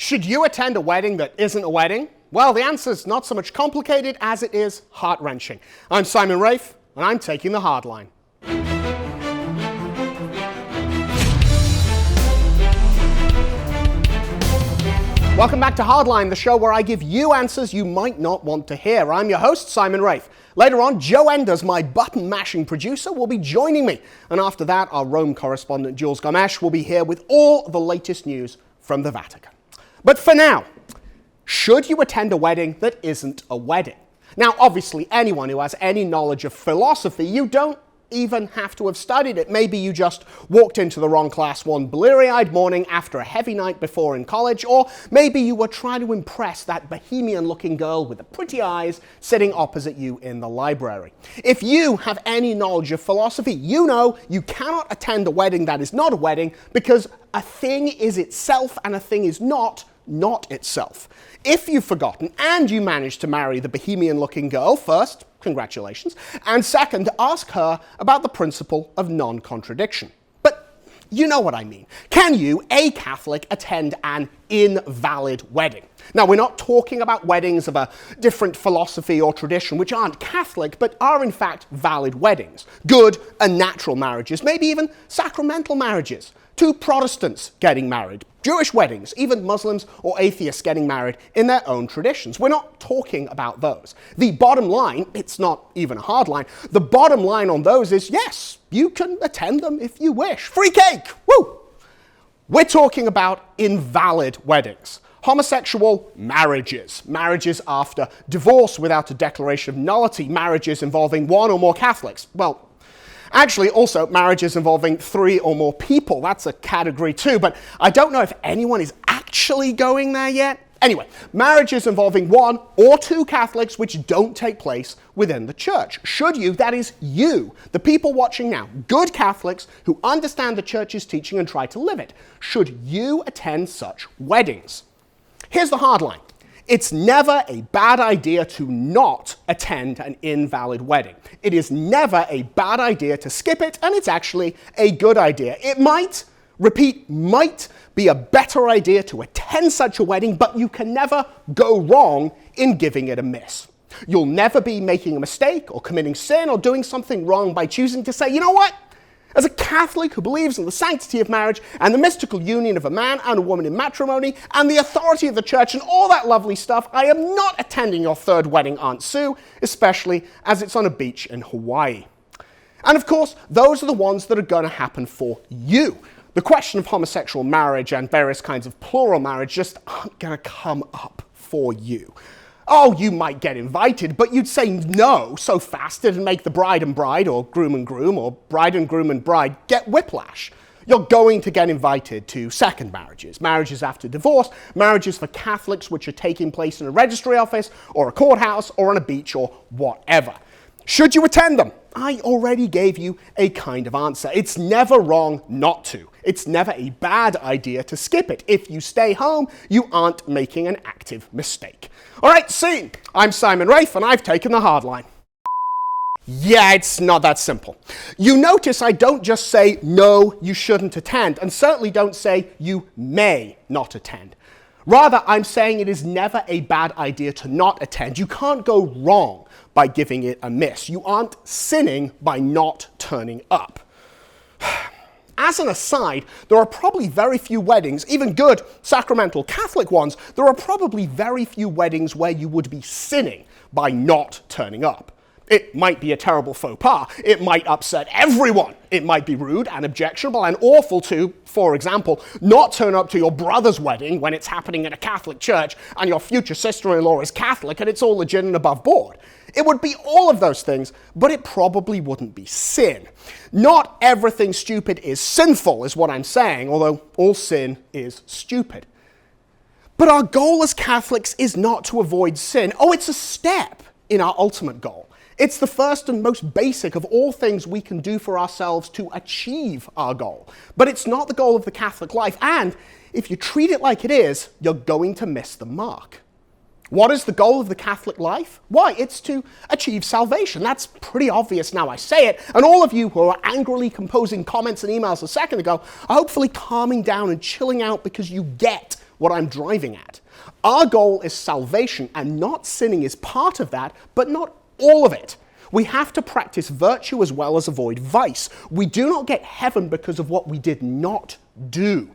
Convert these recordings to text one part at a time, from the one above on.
Should you attend a wedding that isn't a wedding? Well, the answer's not so much complicated as it is heart-wrenching. I'm Simon Rafe, and I'm taking the hard line. Welcome back to Hardline, the show where I give you answers you might not want to hear. I'm your host, Simon Rafe. Later on, Joe Enders, my button-mashing producer, will be joining me. And after that, our Rome correspondent, Jules Gomesh, will be here with all the latest news from the Vatican. But for now, should you attend a wedding that isn't a wedding? Now, obviously, anyone who has any knowledge of philosophy, you don't even have to have studied it. Maybe you just walked into the wrong class one bleary-eyed morning after a heavy night before in college, or maybe you were trying to impress that bohemian-looking girl with the pretty eyes sitting opposite you in the library. If you have any knowledge of philosophy, you know you cannot attend a wedding that is not a wedding because a thing is itself and a thing is not itself. If you've forgotten and you managed to marry the bohemian-looking girl, first, congratulations, and second, ask her about the principle of non-contradiction. But you know what I mean. Can you, a Catholic, attend an invalid wedding? Now, we're not talking about weddings of a different philosophy or tradition which aren't Catholic, but are in fact valid weddings. Good and natural marriages, maybe even sacramental marriages. Two Protestants getting married, Jewish weddings, even Muslims or atheists getting married in their own traditions. We're not talking about those. The bottom line, it's not even a hard line, the bottom line on those is yes, you can attend them if you wish. Free cake, woo! We're talking about invalid weddings. Homosexual marriages, marriages after divorce without a declaration of nullity, marriages involving one or more Catholics. Well, actually, also marriages involving 3 or more people. That's a category too, but I don't know if anyone is actually going there yet. Anyway, marriages involving 1 or 2 Catholics which don't take place within the church. Should you, that is you, the people watching now, good Catholics who understand the church's teaching and try to live it, should you attend such weddings? Here's the hard line. It's never a bad idea to not attend an invalid wedding. It is never a bad idea to skip it, and it's actually a good idea. It might be a better idea to attend such a wedding, but you can never go wrong in giving it a miss. You'll never be making a mistake or committing sin or doing something wrong by choosing to say, you know what? As a Catholic who believes in the sanctity of marriage and the mystical union of a man and a woman in matrimony and the authority of the church and all that lovely stuff, I am not attending your third wedding, Aunt Sue, especially as it's on a beach in Hawaii. And of course, those are the ones that are going to happen for you. The question of homosexual marriage and various kinds of plural marriage just aren't going to come up for you. Oh, you might get invited, but you'd say no so fast it'd make the bride and bride, or groom and groom, or bride and groom and bride get whiplash. You're going to get invited to second marriages, marriages after divorce, marriages for Catholics which are taking place in a registry office, or a courthouse, or on a beach, or whatever. Should you attend them? I already gave you a kind of answer. It's never wrong not to. It's never a bad idea to skip it. If you stay home, you aren't making an active mistake. All right, scene. I'm Simon Rafe, and I've taken the hard line. Yeah, it's not that simple. You notice I don't just say, no, you shouldn't attend, and certainly don't say you may not attend. Rather, I'm saying it is never a bad idea to not attend. You can't go wrong by giving it a miss. You aren't sinning by not turning up. As an aside, there are probably very few weddings, even good sacramental Catholic ones, there are probably very few weddings where you would be sinning by not turning up. It might be a terrible faux pas. It might upset everyone. It might be rude and objectionable and awful to, for example, not turn up to your brother's wedding when it's happening in a Catholic church and your future sister-in-law is Catholic and it's all legit and above board. It would be all of those things, but it probably wouldn't be sin. Not everything stupid is sinful, is what I'm saying, although all sin is stupid. But our goal as Catholics is not to avoid sin. Oh, it's a step in our ultimate goal. It's the first and most basic of all things we can do for ourselves to achieve our goal. But it's not the goal of the Catholic life, and if you treat it like it is, you're going to miss the mark. What is the goal of the Catholic life? Why, it's to achieve salvation. That's pretty obvious now I say it, and all of you who are angrily composing comments and emails a second ago are hopefully calming down and chilling out because you get what I'm driving at. Our goal is salvation, and not sinning is part of that, but not all of it. We have to practice virtue as well as avoid vice. We do not get heaven because of what we did not do.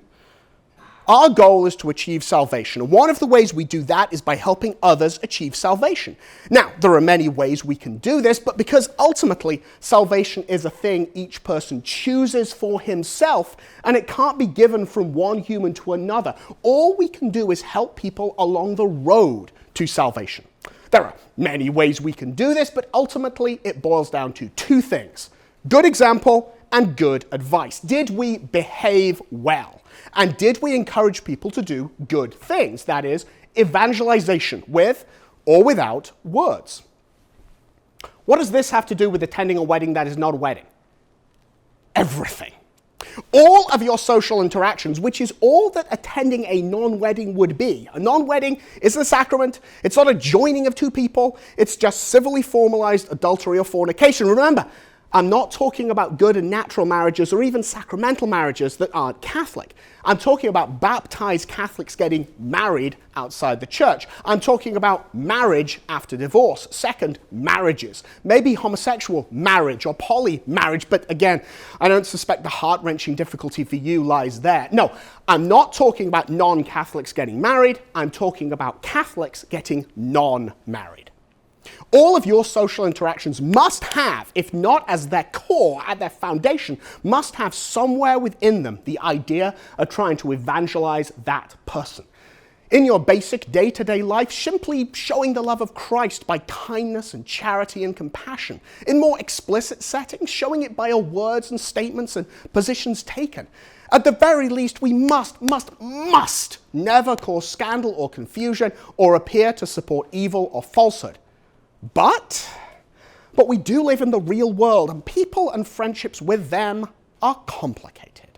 Our goal is to achieve salvation, and one of the ways we do that is by helping others achieve salvation. Now, there are many ways we can do this, but because ultimately salvation is a thing each person chooses for himself, and it can't be given from one human to another, all we can do is help people along the road to salvation. There are many ways we can do this, but ultimately it boils down to two things: good example and good advice. Did we behave well? And did we encourage people to do good things? That is, evangelization, with or without words. What does this have to do with attending a wedding that is not a wedding? Everything. All of your social interactions, which is all that attending a non-wedding would be. A non-wedding isn't a sacrament. It's not a joining of two people. It's just civilly formalized adultery or fornication. Remember, I'm not talking about good and natural marriages or even sacramental marriages that aren't Catholic. I'm talking about baptized Catholics getting married outside the church. I'm talking about marriage after divorce, second marriages, maybe homosexual marriage or poly marriage, but again, I don't suspect the heart-wrenching difficulty for you lies there. No, I'm not talking about non-Catholics getting married. I'm talking about Catholics getting non-married. All of your social interactions must have, if not as their core, at their foundation, must have somewhere within them the idea of trying to evangelize that person. In your basic day-to-day life, simply showing the love of Christ by kindness and charity and compassion. In more explicit settings, showing it by your words and statements and positions taken. At the very least, we must never cause scandal or confusion or appear to support evil or falsehood. But we do live in the real world, and people and friendships with them are complicated.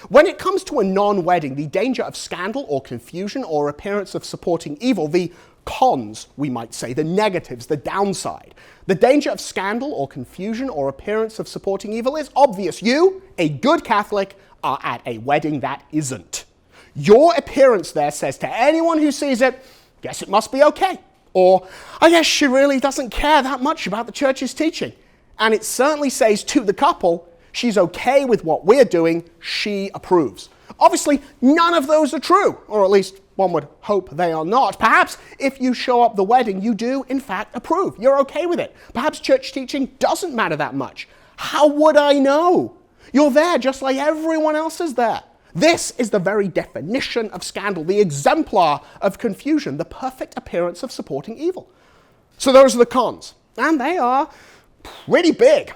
When it comes to a non-wedding, the danger of scandal or confusion or appearance of supporting evil, the cons, we might say, the negatives, the downside. The danger of scandal or confusion or appearance of supporting evil is obvious. You, a good Catholic, are at a wedding that isn't. Your appearance there says to anyone who sees it, guess it must be okay. Or, I guess she really doesn't care that much about the church's teaching. And it certainly says to the couple, she's okay with what we're doing, she approves. Obviously, none of those are true, or at least one would hope they are not. Perhaps if you show up the wedding, you do, in fact, approve. You're okay with it. Perhaps church teaching doesn't matter that much. How would I know? You're there just like everyone else is there. This is the very definition of scandal, the exemplar of confusion, the perfect appearance of supporting evil. So those are the cons, and they are pretty big.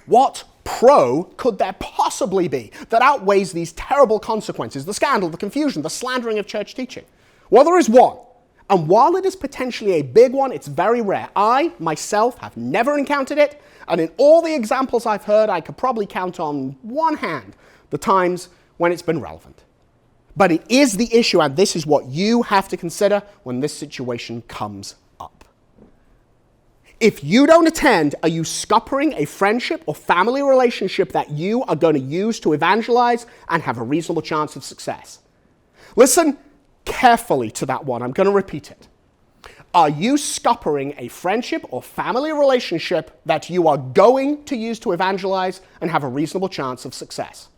What pro could there possibly be that outweighs these terrible consequences, the scandal, the confusion, the slandering of church teaching? Well, there is one, and while it is potentially a big one, it's very rare. I, myself, have never encountered it, and in all the examples I've heard, I could probably count on one hand the times when it's been relevant. But it is the issue, and this is what you have to consider when this situation comes up. If you don't attend, are you scuppering a friendship or family relationship that you are going to use to evangelize and have a reasonable chance of success? Listen carefully to that one. I'm going to repeat it. Are you scuppering a friendship or family relationship that you are going to use to evangelize and have a reasonable chance of success?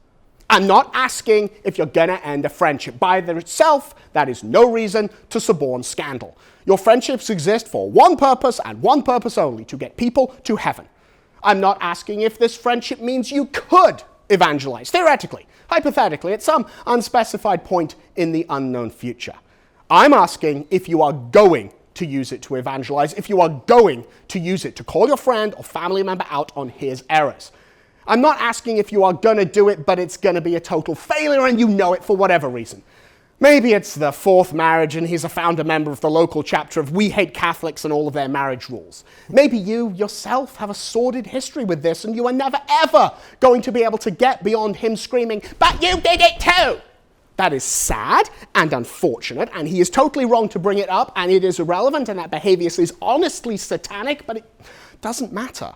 I'm not asking if you're going to end a friendship. By itself, that is no reason to suborn scandal. Your friendships exist for one purpose and one purpose only, to get people to heaven. I'm not asking if this friendship means you could evangelize, theoretically, hypothetically, at some unspecified point in the unknown future. I'm asking if you are going to use it to evangelize, if you are going to use it to call your friend or family member out on his errors. I'm not asking if you are going to do it, but it's going to be a total failure and you know it for whatever reason. Maybe it's the fourth marriage and he's a founder member of the local chapter of We Hate Catholics and all of their marriage rules. Maybe you yourself have a sordid history with this and you are never ever going to be able to get beyond him screaming, "But you did it too!" That is sad and unfortunate, and he is totally wrong to bring it up, and it is irrelevant, and that behavior is honestly satanic, but it doesn't matter.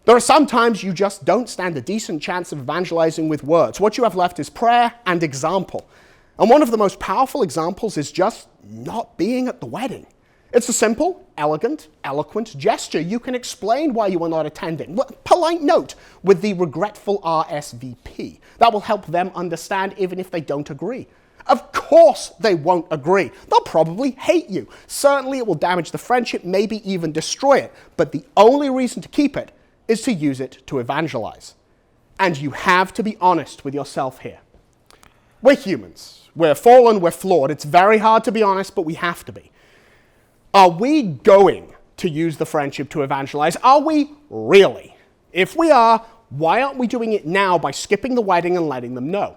There are some times you just don't stand a decent chance of evangelizing with words. What you have left is prayer and example. And one of the most powerful examples is just not being at the wedding. It's a simple, elegant, eloquent gesture. You can explain why you are not attending. Polite note with the regretful RSVP. That will help them understand even if they don't agree. Of course they won't agree. They'll probably hate you. Certainly it will damage the friendship, maybe even destroy it. But the only reason to keep it is to use it to evangelize. And you have to be honest with yourself here. We're humans. We're fallen, we're flawed. It's very hard to be honest, but we have to be. Are we going to use the friendship to evangelize? Are we really? If we are, why aren't we doing it now by skipping the wedding and letting them know?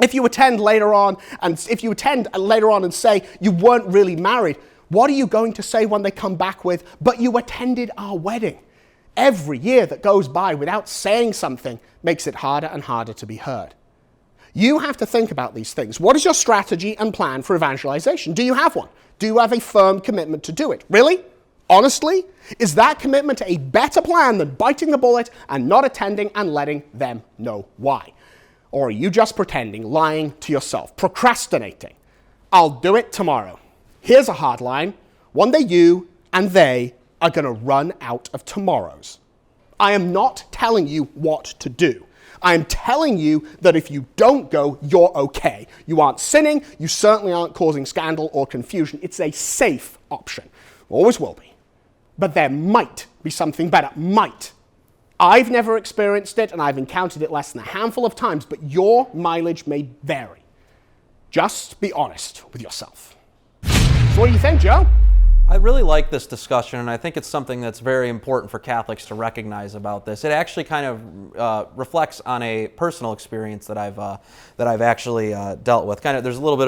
If you attend later on and say you weren't really married, what are you going to say when they come back with, but you attended our wedding? Every year that goes by without saying something makes it harder and harder to be heard. You have to think about these things. What is your strategy and plan for evangelization? Do you have one? Do you have a firm commitment to do it? Really? Honestly? Is that commitment a better plan than biting the bullet and not attending and letting them know why? Or are you just pretending, lying to yourself, procrastinating? I'll do it tomorrow. Here's a hard line. One day you and they are going to run out of tomorrows. I am not telling you what to do. I am telling you that if you don't go, you're okay. You aren't sinning. You certainly aren't causing scandal or confusion. It's a safe option. Always will be. But there might be something better. Might. I've never experienced it, and I've encountered it less than a handful of times, but your mileage may vary. Just be honest with yourself. So what do you think, Joe? I really like this discussion, and I think it's something that's very important for Catholics to recognize about this. It actually kind of reflects on a personal experience that I've actually dealt with. Kind of, there's a little bit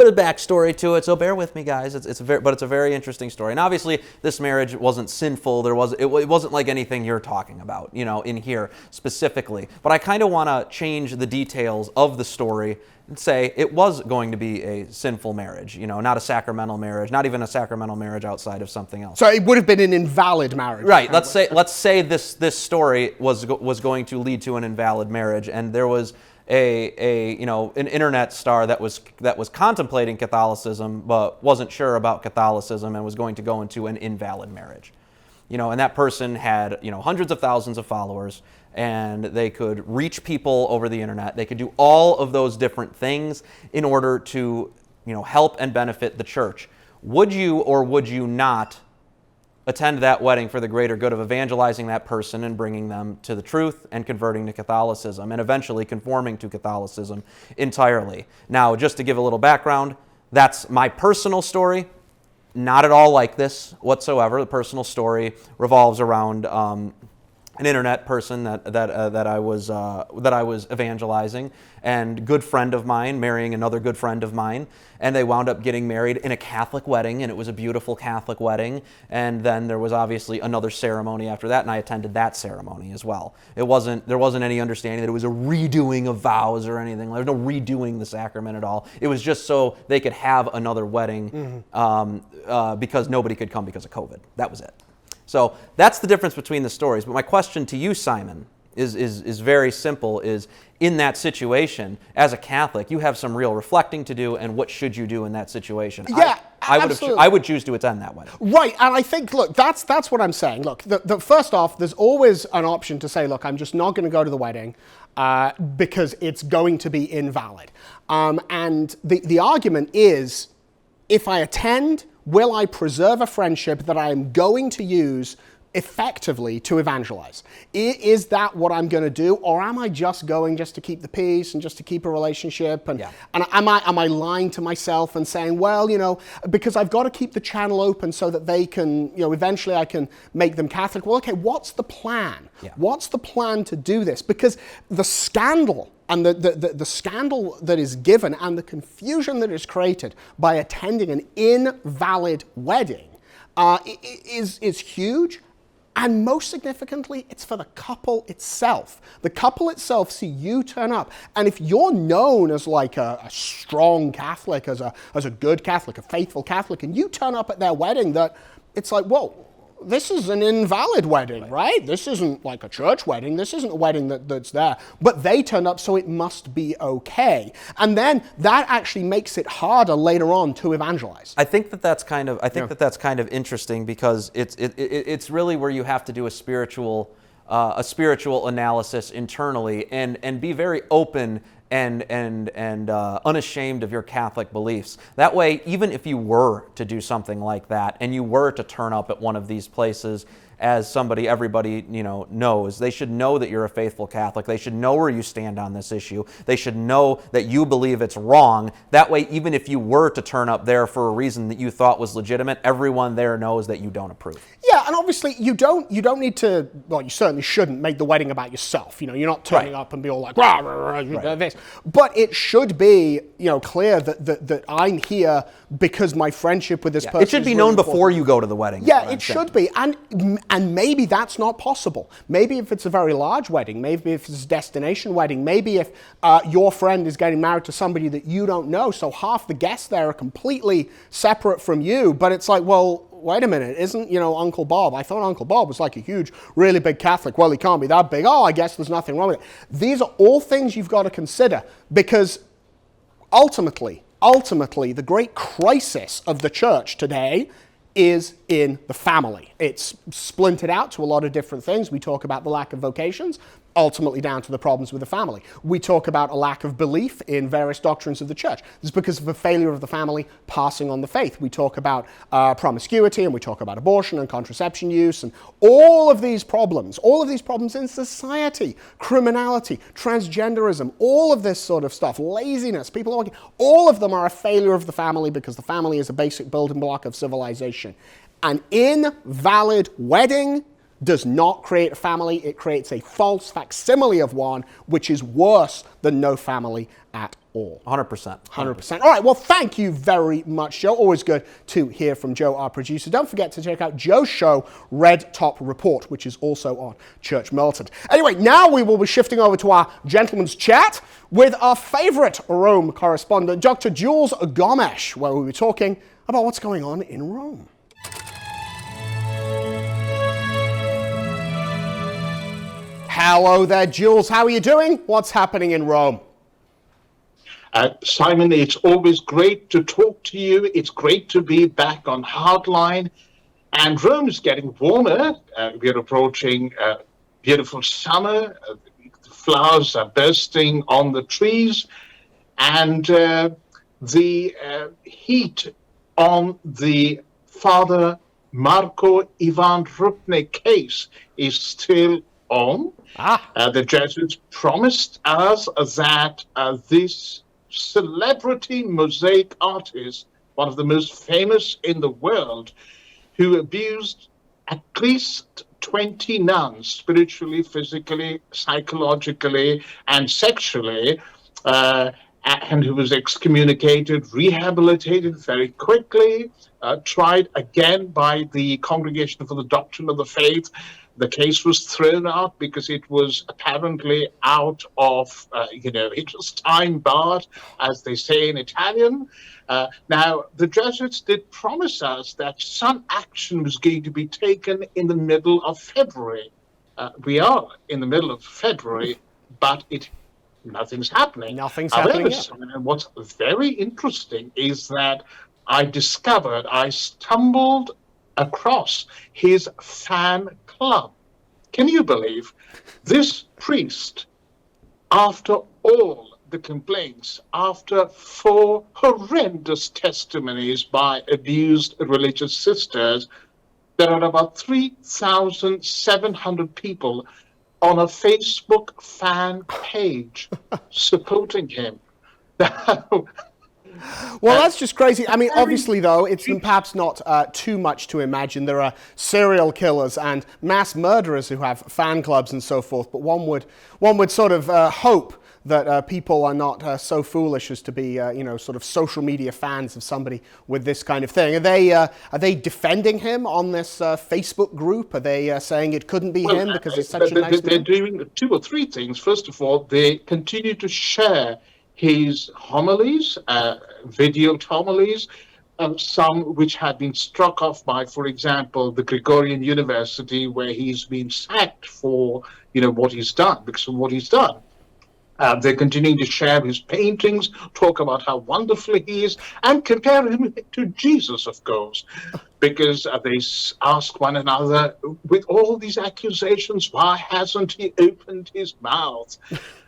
of backstory to it, so bear with me, guys. But it's a very interesting story. And obviously, this marriage wasn't sinful. It wasn't like anything you're talking about, in here specifically. But I kind of want to change the details of the story and say it was going to be a sinful marriage, not a sacramental marriage, not even a sacramental marriage outside of something else. So it would have been an invalid marriage. Right. Let's say this story was going to lead to an invalid marriage, and there was an internet star that was contemplating Catholicism but wasn't sure about Catholicism and was going to go into an invalid marriage. And that person had hundreds of thousands of followers, and they could reach people over the internet. They could do all of those different things in order to help and benefit the church. Would you or would you not attend that wedding for the greater good of evangelizing that person and bringing them to the truth and converting to Catholicism and eventually conforming to Catholicism entirely? Now, just to give a little background, that's my personal story. Not at all like this whatsoever. The personal story revolves around an internet person that I was evangelizing, and good friend of mine marrying another good friend of mine, and they wound up getting married in a Catholic wedding, and it was a beautiful Catholic wedding. And then there was obviously another ceremony after that, and I attended that ceremony as well. There wasn't any understanding that it was a redoing of vows or anything. There was no redoing the sacrament at all. It was just so they could have another wedding because nobody could come because of COVID. That was it. So that's the difference between the stories. But my question to you, Simon, is very simple, is in that situation, as a Catholic, you have some real reflecting to do, and what should you do in that situation? Yeah, absolutely. I would choose to attend that wedding. Right, and I think, look, that's what I'm saying. Look, first off, there's always an option to say, look, I'm just not going to go to the wedding because it's going to be invalid. And the argument is, if I attend, will I preserve a friendship that I am going to use effectively to evangelize? Is that what I'm going to do, or am I just going just to keep the peace and just to keep a relationship? And am I lying to myself and saying, well, because I've got to keep the channel open so that they can, eventually I can make them Catholic. Well, okay, what's the plan? Yeah. What's the plan to do this? Because the scandal and the scandal that is given and the confusion that is created by attending an invalid wedding is huge. And most significantly, it's for the couple itself. The couple itself see you turn up. And if you're known as like a strong Catholic, as a good Catholic, a faithful Catholic, and you turn up at their wedding, that it's like, whoa, this is an invalid wedding, right? This isn't like a church wedding. This isn't a wedding that's there. But they turned up, so it must be okay. And then that actually makes it harder later on to evangelize. I think that's kind of interesting, because it's really where you have to do a spiritual analysis internally and be very open and unashamed of your Catholic beliefs. That way, even if you were to do something like that and you were to turn up at one of these places as somebody everybody knows, they should know that you're a faithful Catholic. They should know where you stand on this issue. They should know that you believe it's wrong. That way, even if you were to turn up there for a reason that you thought was legitimate, everyone there knows that you don't approve. Yeah, and obviously you don't need to, well, you certainly shouldn't make the wedding about yourself. You're not turning up and be all like, rah, rah, rah, this. But it should be, clear that I'm here because my friendship with this person. It should be known before you go to the wedding. Yeah, it should be. And maybe that's not possible. Maybe if it's a very large wedding, maybe if it's a destination wedding, maybe if your friend is getting married to somebody that you don't know, so half the guests there are completely separate from you, but it's like, well, wait a minute, isn't, Uncle Bob? I thought Uncle Bob was like a huge, really big Catholic. Well, he can't be that big. Oh, I guess there's nothing wrong with it. These are all things you've got to consider, because ultimately, the great crisis of the church today is in the family. It's splintered out to a lot of different things. We talk about the lack of vocations, ultimately down to the problems with the family. We talk about a lack of belief in various doctrines of the church. This is because of a failure of the family passing on the faith. We talk about promiscuity, and we talk about abortion and contraception use, and all of these problems in society, criminality, transgenderism, all of this sort of stuff, laziness, people working, all of them are a failure of the family, because the family is a basic building block of civilization. An invalid wedding does not create a family. It creates a false facsimile of one, which is worse than no family at all. 100%. 100%. All right, well, thank you very much, Joe. Always good to hear from Joe, our producer. Don't forget to check out Joe's show, Red Top Report, which is also on Church Militant. Anyway, now we will be shifting over to our gentleman's chat with our favorite Rome correspondent, Dr. Jules Gomes, where we'll be talking about what's going on in Rome. Hello there, Jules. How are you doing? What's happening in Rome? Simon, it's always great to talk to you. It's great to be back on Hardline. And Rome is getting warmer. We're approaching beautiful summer. The flowers are bursting on the trees. And the heat on the Father Marco Ivan Rupnik case is still on. The Jesuits promised us that this celebrity mosaic artist, one of the most famous in the world, who abused at least 20 nuns spiritually, physically, psychologically, and sexually, and who was excommunicated, rehabilitated very quickly, tried again by the Congregation for the Doctrine of the Faith. The case was thrown out because it was apparently out of, it was time barred, as they say in Italian. Now, the Jesuits did promise us that some action was going to be taken in the middle of February. We are in the middle of February, but nothing's happening. However, what's very interesting is that I stumbled across his fan club. Can you believe this priest, after all the complaints, after 4 horrendous testimonies by abused religious sisters, there are about 3,700 people on a Facebook fan page supporting him. Well, that's just crazy. I mean, obviously, though, it's perhaps not too much to imagine. There are serial killers and mass murderers who have fan clubs and so forth. But one would sort of hope that people are not so foolish as to be, sort of social media fans of somebody with this kind of thing. Are they defending him on this Facebook group? Are they saying it couldn't be him because he's such a nice man? They're doing 2 or 3 things. First of all, they continue to share his homilies, videoed homilies. some which had been struck off by, for example, the Gregorian University, where he's been sacked for, what he's done, because of what he's done. They're continuing to share his paintings, talk about how wonderful he is, and compare him to Jesus, of course, because they ask one another, with all these accusations, why hasn't he opened his mouth?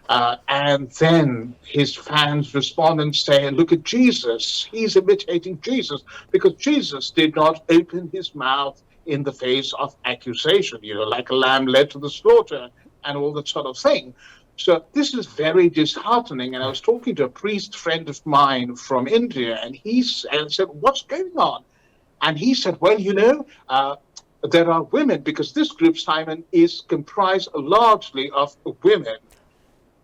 And then his fans respond and say, look at Jesus. He's imitating Jesus, because Jesus did not open his mouth in the face of accusation, like a lamb led to the slaughter and all that sort of thing. So this is very disheartening. And I was talking to a priest friend of mine from India, and he said, what's going on? And he said, well, there are women, because this group, Simon, is comprised largely of women.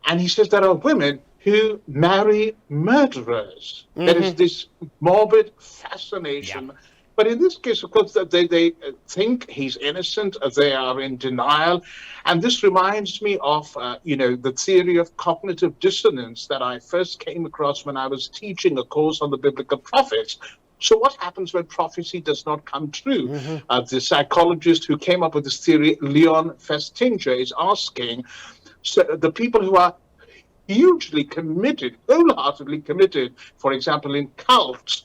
And he says there are women who marry murderers. Mm-hmm. There is this morbid fascination. Yeah. But in this case, of course, they think he's innocent. They are in denial. And this reminds me of, the theory of cognitive dissonance that I first came across when I was teaching a course on the biblical prophets. So what happens when prophecy does not come true? Mm-hmm. The psychologist who came up with this theory, Leon Festinger, is asking, so the people who are hugely committed, wholeheartedly committed, for example, in cults,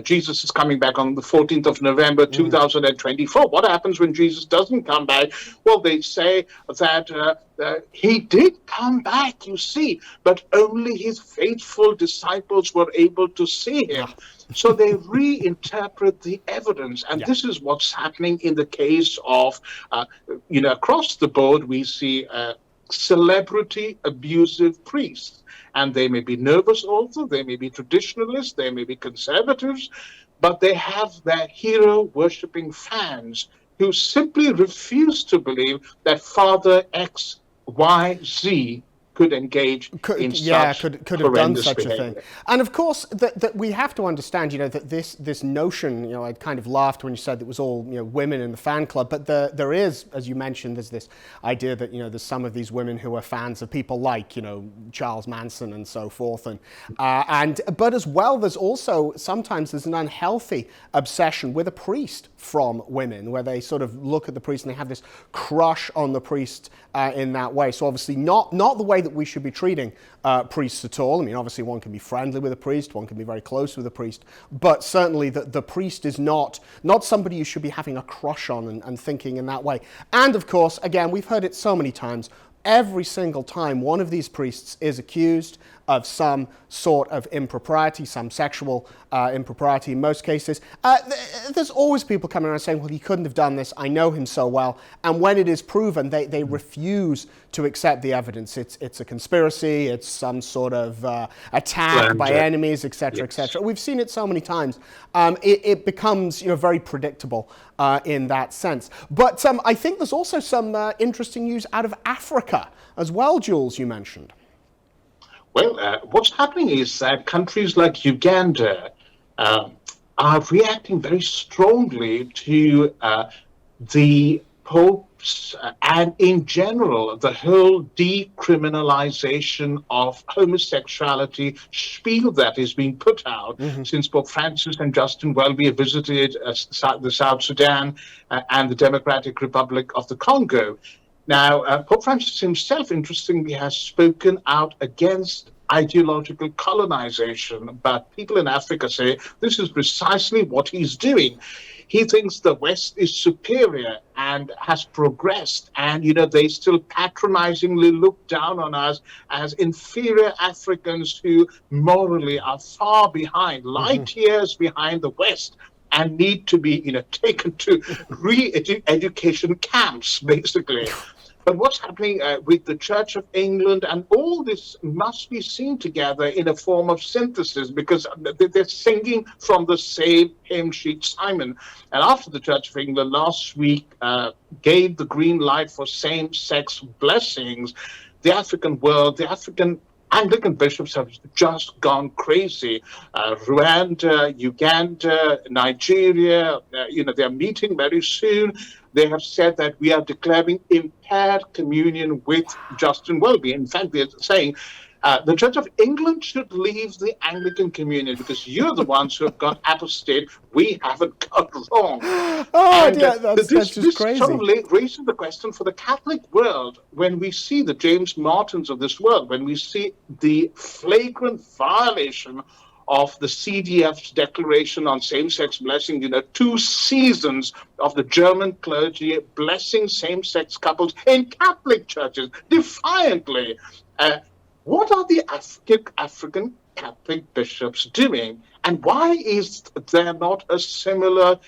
Jesus is coming back on the 14th of November, 2024. What happens when Jesus doesn't come back? Well, they say that he did come back, you see, but only his faithful disciples were able to see him. So they reinterpret the evidence. And this is what's happening in the case of, across the board, we see celebrity abusive priests, and they may be nervous also, they may be traditionalists, they may be conservatives, but they have their hero worshipping fans who simply refuse to believe that Father X, Y, Z could engage in such could have done such behavior. A thing. And of course, that we have to understand, that this notion, I kind of laughed when you said it was all, women in the fan club, but there is, as you mentioned, there's this idea that, there's some of these women who are fans of people like, Charles Manson and so forth, but as well, there's also sometimes there's an unhealthy obsession with a priest from women, where they sort of look at the priest and they have this crush on the priest in that way. So obviously not the way that we should be treating priests at all. I mean, obviously one can be friendly with a priest, one can be very close with a priest, but certainly the priest is not somebody you should be having a crush on and thinking in that way. And of course, again, we've heard it so many times, every single time one of these priests is accused of some sort of impropriety, some sexual impropriety in most cases, there's always people coming around saying, well, he couldn't have done this, I know him so well. And when it is proven, they refuse to accept the evidence. It's a conspiracy, it's some sort of attack by enemies, etc., etc. We've seen it so many times. It becomes very predictable in that sense. But I think there's also some interesting news out of Africa as well, Jules, you mentioned. Well, what's happening is that countries like Uganda are reacting very strongly to the Pope's and in general the whole decriminalization of homosexuality spiel that is being put out since Pope Francis and Justin Welby have visited the South Sudan and the Democratic Republic of the Congo. Now, Pope Francis himself, interestingly, has spoken out against ideological colonization, but people in Africa say this is precisely what he's doing. He thinks the West is superior and has progressed, and they still patronizingly look down on us as inferior Africans who morally are far behind, light years behind the West, and need to be taken to re-education camps, basically. But what's happening with the Church of England and all this must be seen together in a form of synthesis, because they're singing from the same hymn sheet, Simon. And after the Church of England last week gave the green light for same-sex blessings, the African world, the African Anglican bishops have just gone crazy. Rwanda, Uganda, Nigeria, they're meeting very soon. They have said that we are declaring impaired communion with Justin Welby. In fact, they're saying The Church of England should leave the Anglican communion because you're the ones who have got apostate. We haven't got wrong. Oh, And yeah, that's just this crazy. sort of raises the question for the Catholic world when we see the James Martins of this world, when we see the flagrant violation of the CDF's declaration on same-sex blessing, 2 seasons of the German clergy blessing same-sex couples in Catholic churches defiantly. What are the African Catholic bishops doing, and why is there not a similar,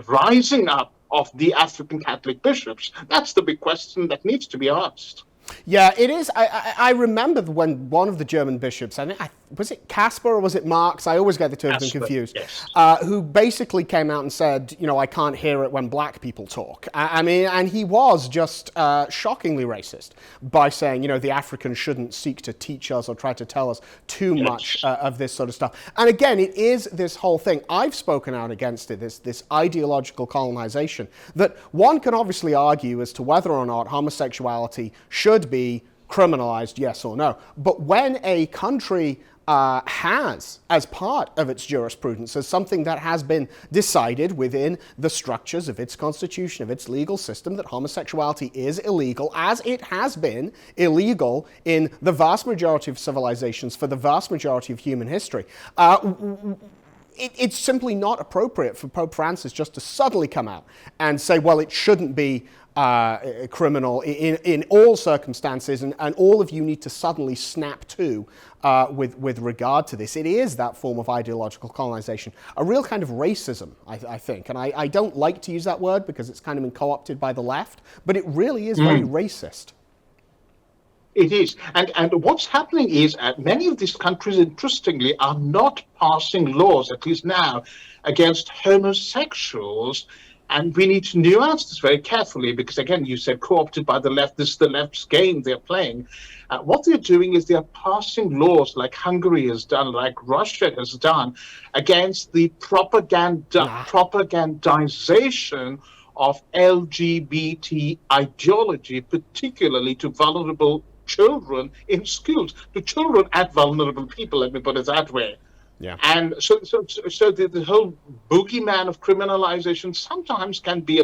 rising up of the African Catholic bishops? That's the big question that needs to be asked. Yeah, it is. I remember when one of the German bishops, was it Casper or was it Marx? I always get the two of them confused. Yes. Who basically came out and said, I can't hear it when black people talk. And he was just shockingly racist by saying, the Africans shouldn't seek to teach us or try to tell us too much of this sort of stuff. And again, it is this whole thing. I've spoken out against it, this ideological colonization, that one can obviously argue as to whether or not homosexuality should be criminalized, yes or no. But when a country has, as part of its jurisprudence, as something that has been decided within the structures of its constitution, of its legal system, that homosexuality is illegal, as it has been illegal in the vast majority of civilizations for the vast majority of human history, it's simply not appropriate for Pope Francis just to suddenly come out and say, well, it shouldn't be criminal in all circumstances, and all of you need to suddenly snap to with regard to this. It is that form of ideological colonization, a real kind of racism, I think. And I don't like to use that word because it's kind of been co-opted by the left, but it really is very racist. It is. And what's happening is many of these countries, interestingly, are not passing laws, at least now, against homosexuals. And we need to nuance this very carefully because, again, you said co-opted by the left. This is the left's game they're playing. What they're doing is they're passing laws like Hungary has done, like Russia has done, against the propagandization of LGBT ideology, particularly to vulnerable children in schools, to children and vulnerable people, let me put it that way. Yeah. And so the whole boogeyman of criminalization sometimes can be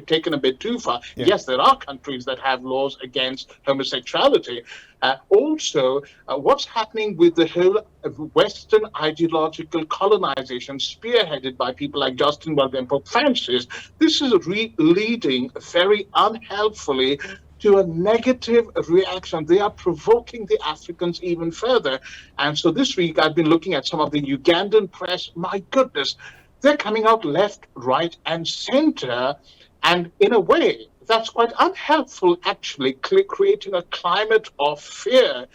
taken a bit too far. Yeah. Yes, there are countries that have laws against homosexuality. Also, what's happening with the whole Western ideological colonization spearheaded by people like Justin Welby and Pope Francis, this is leading very unhelpfully to a negative reaction. They are provoking the Africans even further. And so this week I've been looking at some of the Ugandan press. My goodness, they're coming out left, right, and center. And in a way, that's quite unhelpful, actually, creating a climate of fear,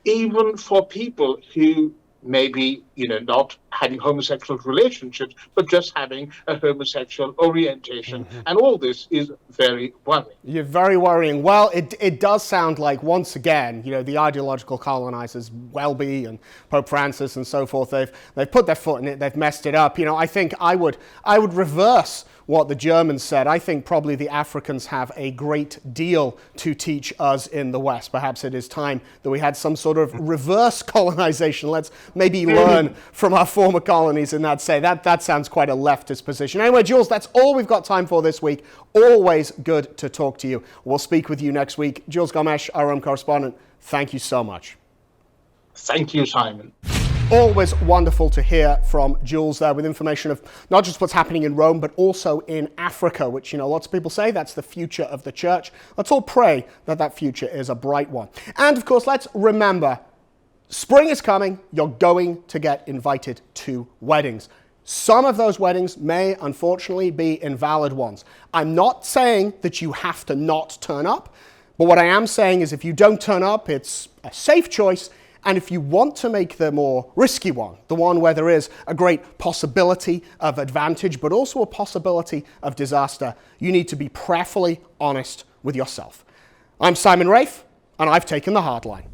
even for people who maybe, not having homosexual relationships, but just having a homosexual orientation. And all this is very worrying. You're very worrying. Well, it does sound like, once again, the ideological colonizers, Welby and Pope Francis and so forth, they've put their foot in it, they've messed it up. I think I would reverse what the Germans said. I think probably the Africans have a great deal to teach us in the West. Perhaps it is time that we had some sort of reverse colonization. Let's maybe learn from our former colonies in that say. That sounds quite a leftist position. Anyway, Jules, that's all we've got time for this week. Always good to talk to you. We'll speak with you next week. Jules Gomesh, our Rome correspondent, thank you so much. Thank you, Simon. Always wonderful to hear from Jules there with information of not just what's happening in Rome, but also in Africa, which, lots of people say that's the future of the church. Let's all pray that that future is a bright one. And of course, let's remember, spring is coming. You're going to get invited to weddings. Some of those weddings may, unfortunately, be invalid ones. I'm not saying that you have to not turn up, but what I am saying is if you don't turn up, it's a safe choice. And if you want to make the more risky one, the one where there is a great possibility of advantage, but also a possibility of disaster, you need to be prayerfully honest with yourself. I'm Simon Rafe, and I've taken the hard line.